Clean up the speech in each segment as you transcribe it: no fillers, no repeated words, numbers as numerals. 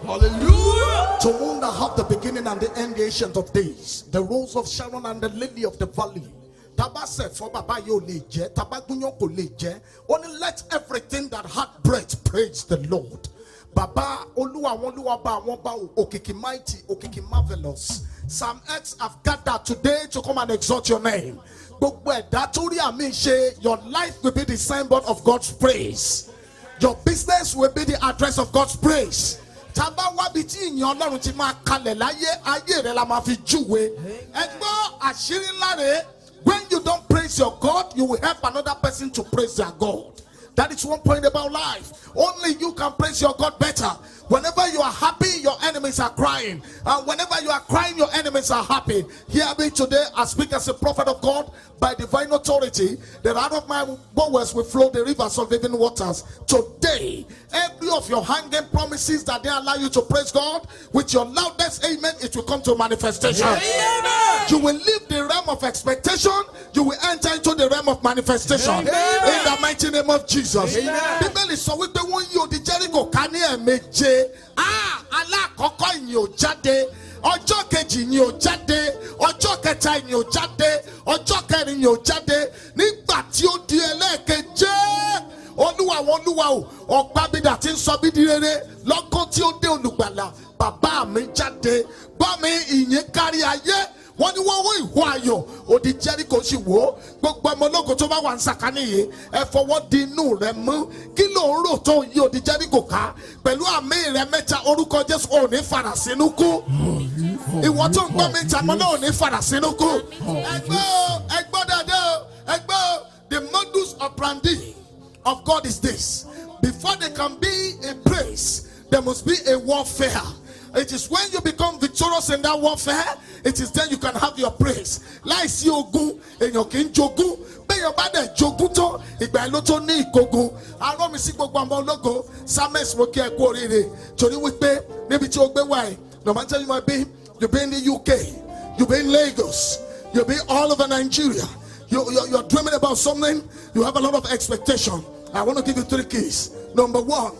Hallelujah. To whom that have the beginning and the end, the ancient of days, the rose of Sharon and the lily of the valley. Taba said for Baba yo leje, tabagunyo ko leje. Only let everything that had breath praise the Lord. Baba Oluwa Woluwa ba won ba okiki mighty, okiki marvelous. Psalm X have gathered today to come and exalt your name. Your life will be the signboard of God's praise. Your business will be the address of God's praise. Taba wa bi ti yin Ọlọ́run ti máa kalẹ̀ láyé ayé rẹ̀ la máa fi júwe. Ẹgbọ́n àṣírí ńlá rẹ̀. When you don't praise your God, you will help another person to praise their God. That is one point about life. Only you can praise your God better. Whenever you are happy, your enemies are crying. And whenever you are crying, your enemies are happy. Hear me today, I speak as a prophet of God by divine authority, that out of my bowels will flow the rivers of living waters. Today, every of your hanging promises that they allow you to praise God, with your loudest amen, it will come to manifestation. Amen. You will leave the realm of expectation, you will enter into the realm of manifestation. Amen. In the mighty name of Jesus. Amen. So with the one you the Jericho can meje alákọ̀ọ́kọ́ ìyìn ò jáde, ọjọ́ kejì ìyìn ò jáde, ọjọ́ kẹta ìyìn ò jáde, ọjọ́ kẹrin ìyìn ò jáde. Nígbà tí ó di ẹlẹ́ẹ̀keje, Olúwa àwọn olúwa o, ọ̀pá bídà tí ń sọ bí di rere lọ́gán tí ó dé olùgbàlà, bàbá mi jáde, bá mi ìyìn kárí ayé. Wọ́n ní wọ́n wó ìhó ayọ̀ òdì Jẹ́ríkò sì wò ó. Gbogbo ọmọ ológo tó bá wà ń sàkání yìí, ẹ fọwọ́ di inú rẹ mú. Kí ló ń rò tó yí òdì Jẹ́ríkò ká? Pẹ̀lú àmì rẹ mẹ́ta orúkọ Jésù ò ní fara sínú kú. Ìwọ tó ń gbọ́ mi ìtàmọ́ náà ò ní fara sínú kú. Ẹgbọ́ dáadáa, ẹgbọ́ the modus operandi of God is this. Before there can be a praise, there must be a warfare. It is when you become victorious in that warfare, it is then you can have your praise. Láìsí ogun, èèyàn kì í jogún. Béèyàn bá dẹ̀ jogún tán, ìgbà ló tó ní ìkógun. Arán mi sí gbogbo àwọn ológo, Samuel mo kí ẹ kú oríire. Torí wípé níbi tí o gbé wá yìí, no matter you might be, you be in the UK, you be in Lagos, you be all over Nigeria. You're dreaming about something, you have a lot of expectation. I want to give you 3 keys. Number 1,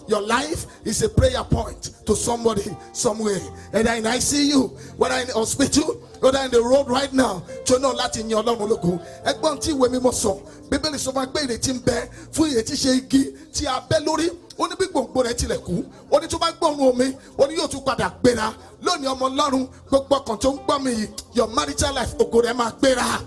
your life is a prayer point to somebody, somewhere. Either in ICU, whether in the hospital, whether in the road right now. To know that in your long logo. Ẹgbọ́n tí ìwé mímọ́ sọ, Bíbélì sọ máa gbé ìrètí ń bẹ fún ìrètí ṣe igi tí a bẹ́ lórí. Ó ní bí gbòǹgbò rẹ̀ tilẹ̀ kú. Ó ní tó bá gbóòórùn omi, ó ní yóò tún padà gbéra. Lónìí ọmọ Ọlọ́run, gbogbo ọkàn tó ń gbọ́ mi yìí, your marital life ògo rẹ̀ máa gbéra.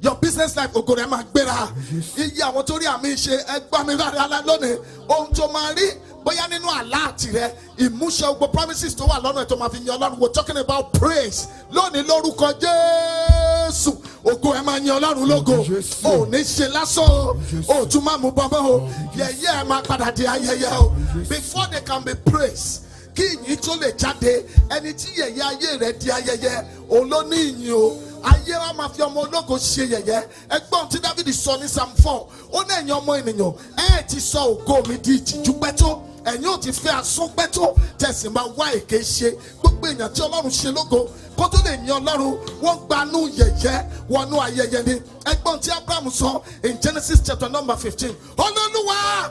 Your business life ògo rẹ̀ máa gbéra. Iye àwọn tó rí àmì ṣe ẹgbàá mi rárá lónìí. Ohun tó máa rí bóyá nínú àlá àtìrẹ ìmúṣẹ gbogbo promises tó wà lọ́nà tó máa fi yan Ọlọ́run. We're talking about praise. Lónìí lórúkọ Jésù ògo ẹ̀ máa yan Ọlọ́run lógo. Ò ní ṣe lásán o. Ò tún máa mú bọ́bọ́ o. Yẹ̀yẹ́ ẹ̀ máa padà di ayẹyẹ o. Before they can be praised, kí ìyìn tó lè jáde, ẹni tí yẹ̀yẹ́ ayé rẹ̀ di ayẹyẹ, òun ló ní ìyìn o. Ayé wa máa fi ọmọ ológo ṣe yẹ̀yẹ́. Ẹgbọ́n tí David sọ ní Psalm 4, ó ní ẹ̀yin ọmọ ènìyàn, ẹ ti sọ ògo mi di ìtìjú pẹ́tó. Ẹ̀yin ò ti fẹ́ asún pẹ́tó, tẹ̀sí máa wá èké ṣe. Gbogbo èèyàn tí Ọlọ́run ṣe lógo, kó tó lè yan Ọlọ́run, wọ́n gbanú yẹ̀yẹ́ wọnú ayẹyẹ ni. Ẹgbọ́n tí Abraham sọ in Genesis chapter number 15. Olúwa,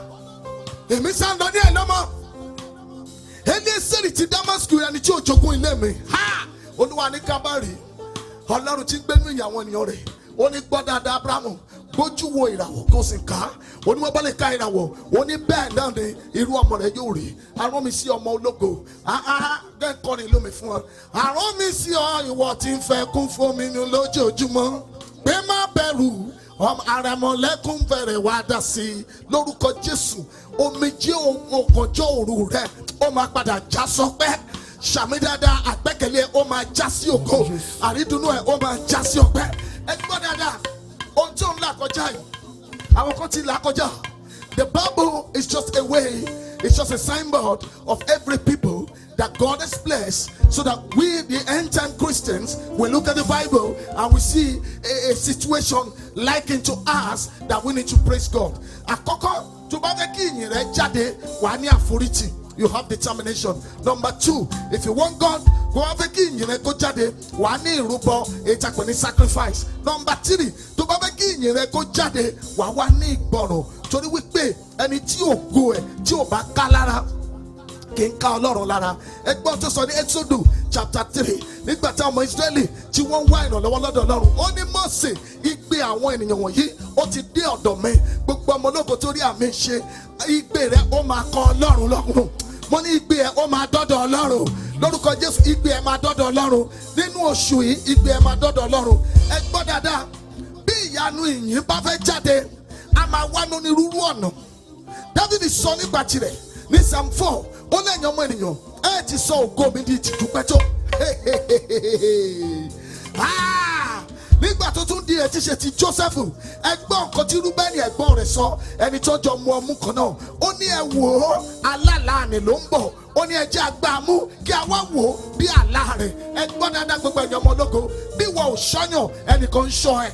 èmi sá ń lọ ní ẹ̀lọ́mọ. Eliezer ti Damascus ẹni tí ò jogún ilé mi. Olúwa ní kábàárì. Ọlọ́run tí ń gbénú ìyàwó ènìyàn rẹ̀, ó ní gbọ́ dáadáa Abrahamu, gbójú wo ìràwọ̀ kó sì ká. Ó ní wọ́n bá lè ká ìràwọ̀, ó ní bẹ́ẹ̀ náà ni irú ọmọ rẹ̀ yóò rí. Arán mi sí ọmọ ológo, gẹ́gẹ́ kọrin ìlú mi fún ọ. Arán mi sí ọ ìwọ tí ń fẹ́ kún fún mi ní lójoojúmọ́. Pé má bẹ̀rù, àrẹ̀mọ̀lẹ́kùn bẹ̀rẹ̀ wá dá sí i. Lórúkọ Jésù, omijé ọ̀gànjọ́ òru rẹ̀, ó máa padà já sọpẹ́. Ṣàmì dáadáa, àgbẹ́kẹ̀lé ó máa já sí ògo. Àrídùnnú ẹ̀ ó máa já sí ọpẹ́. Ẹ gbọ́ dáadáa, ohun tí òun là kọjá yìí, àwọn kan ti là kọjá. The Bible is just a way, it's just a signboard of every people that God has blessed, so that we, the end-time Christians, will look at the Bible and we see a situation likened to us that we need to praise God. Àkọ́kọ́, tó bá fẹ́ kí ìyìn rẹ̀ jáde, wà ní àforítì. You have determination. Number 2, if you want God, go have a king. You go jade. Wani rubo etakoni sacrifice. Number 3, to have a king. You go jade. Wani gboro. torí wípé ẹni tí ògo ẹ̀ tí ò bá ká lára kì í ká Ọlọ́run lára. Ẹgbọ́n tó sọ ní Exodus chapter 3 nígbà tí ọmọ Israẹli tí wọ́n wá ìrànlọ́wọ́ lọ́dọ̀ Ọlọ́run, ó ní Mósè, igbe àwọn ènìyàn wọ̀nyí ó ti dé ọ̀dọ̀ mi, gbogbo ọmọ ológo tó rí àmì ṣe, igbe rẹ̀ ó máa kọ Ọlọ́run lọ́rùn. Mo ní igbe ẹ̀ ó máa dọ́dọ̀ Ọlọ́run lórúkọ Jésù. Igbe ẹ̀ máa dọ́dọ̀ Ọlọ́run nínú oṣù yìí, igbe ẹ̀ máa dọ́dọ̀ Ọlọ́run. Ẹ gbọ́ dáadáa, bí ìyanu ìyìn bá fẹ́ jáde a máa wá onírúurú ọ̀nà. David sọ nígbà tirẹ̀ ní Psalm 4, ó lẹ́yìn ọmọ ènìyàn ẹ ti sọ ògo mi di ìtìjú pẹ́tó. Nígbà tó tún di ẹ̀ ti ṣe ti Joseph, ẹgbọ́n nǹkan tí Rúbẹ́nì ẹ̀gbọ́n rẹ̀ sọ, ẹni tó jọ mu ọmú kan náà, ó ní ẹ wò ó alálàáni ló ń bọ̀, ó ní ẹ jẹ́ agbámú kí a wá wò ó bí àlá rẹ̀. Ẹgbọ́n dáadáa gbogbo ẹ̀yàn ọmọ ológo, bí wọn ò ṣọ́yàn ẹnìkan ń ṣọ́ ẹ.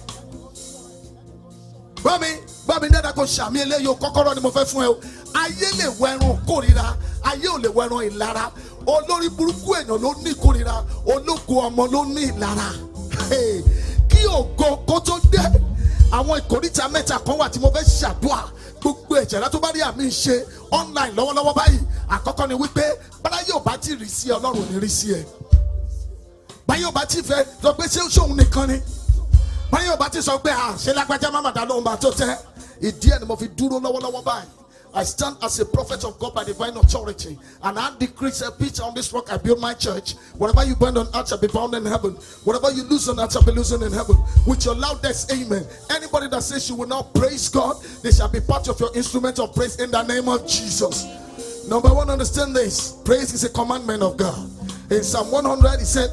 Bọ́mi dáadáa kò ṣàmì eléyìí, kọ́kọ́rọ́ ni mo fẹ́ fún ẹ o. Ayé lè wọ ẹran kórìíra, ayé ò lè wọ ẹran ìlara. Olórí burúkú èèyàn ló ní kórìíra, ológo ọmọ ló ní ìlara. Kí ògo kó tó dé, àwọn ìkórìtà mẹ́ta kan wà tí mo fẹ́ ṣàdúrà. Gbogbo ẹ̀jẹ̀rẹ́ tó bá rí àmì ṣe online lọ́wọ́lọ́wọ́ báyìí. Àkọ́kọ́ ni wípé báyé ò bá ti rí sí ẹ, Ọlọ́run ò ní rí sí ẹ. Báyé ò bá ti fẹ́ sọ pé ṣé òun nìkan ni. Báyé ò bá ti sọ pé ṣe lágbájá má màdá lóhun bá tó tẹ́. Ìdí ẹ̀ ni mo fi dúró lọ́wọ́lọ́wọ́ báyìí. I stand as a prophet of God by divine authority, and I decree a pitch on this rock I build my church. Whatever you bind on earth shall be bound in heaven. Whatever you lose on earth shall be loosened in heaven. With your loudest amen. Anybody that says you will not praise God, they shall be part of your instrument of praise in the name of Jesus. Number one, understand this. Praise is a commandment of God. In Psalm 100, he said,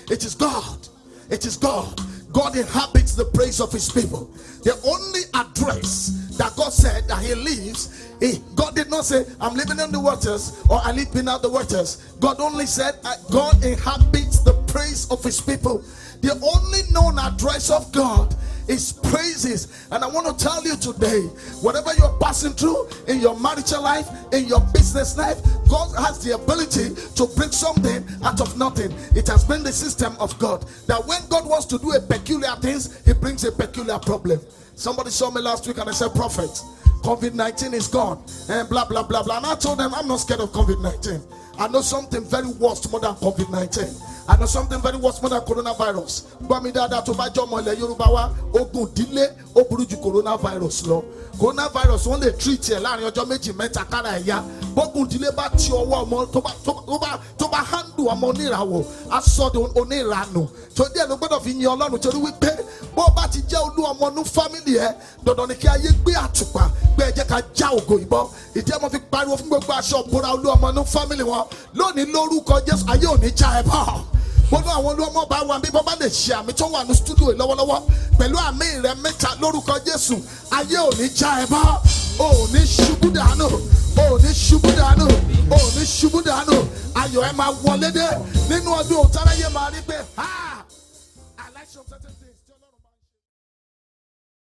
it is God. It is God. God inhabits the praise of his people. The only address that God said that he lives, God did not say, I'm living in the waters or I live beneath the waters. God only said, God inhabits the praise of his people. The only known address of God is praises. And I want to tell you today, whatever you're passing through in your marital life, in your business life, God has the ability to bring something out of nothing. It has been the system of God that when God wants to do a peculiar things, he brings a peculiar problem. Somebody saw me last week and I said, prophet, COVID-19 is gone and blah blah blah blah. And I told them, I'm not scared of COVID-19. I know something very worse more than COVID-19. I know something very worse more than coronavirus. Coronavirus only treat you láàrin ọjọ́ méjì mẹ́ta kára ẹ̀yà. Bógun dílé bá ti ọwọ́ ọmọ tó bá handle ọmọ oníràwọ̀ asọ́dọ̀ onírànù. Torí ẹ̀ ló gbọ́dọ̀ fi yin Ọlọ́run torí wípé bó bá ti jẹ́ olú ọmọ nú family ẹ̀ dandan ni kí ayé gbé àtùpà gbé ẹ jẹ́ ká já ògo ìbọn. Ìdí ẹ̀ mo fi pariwo fún gbogbo aṣọ òbúra olú ọmọ nú family wọn lónìí lórúkọ Jésù ayé ò ní já ẹ bọ̀. Mo ní àwọn olúọmọ bá wà bí bọ́ bá lè ṣe àmì tó wà ní studio lọ́wọ́lọ́wọ́ pẹ̀lú àmì rẹ̀ mẹ́ta lórúkọ Jésù ayé ò ní já ẹ bọ́, ò ní ṣubú dànù, ò ní ṣubú dànù, ò ní ṣubú dànù, ayọ̀ ẹ máa wọlé dé nínú ọdún òtáráyé máa rí pé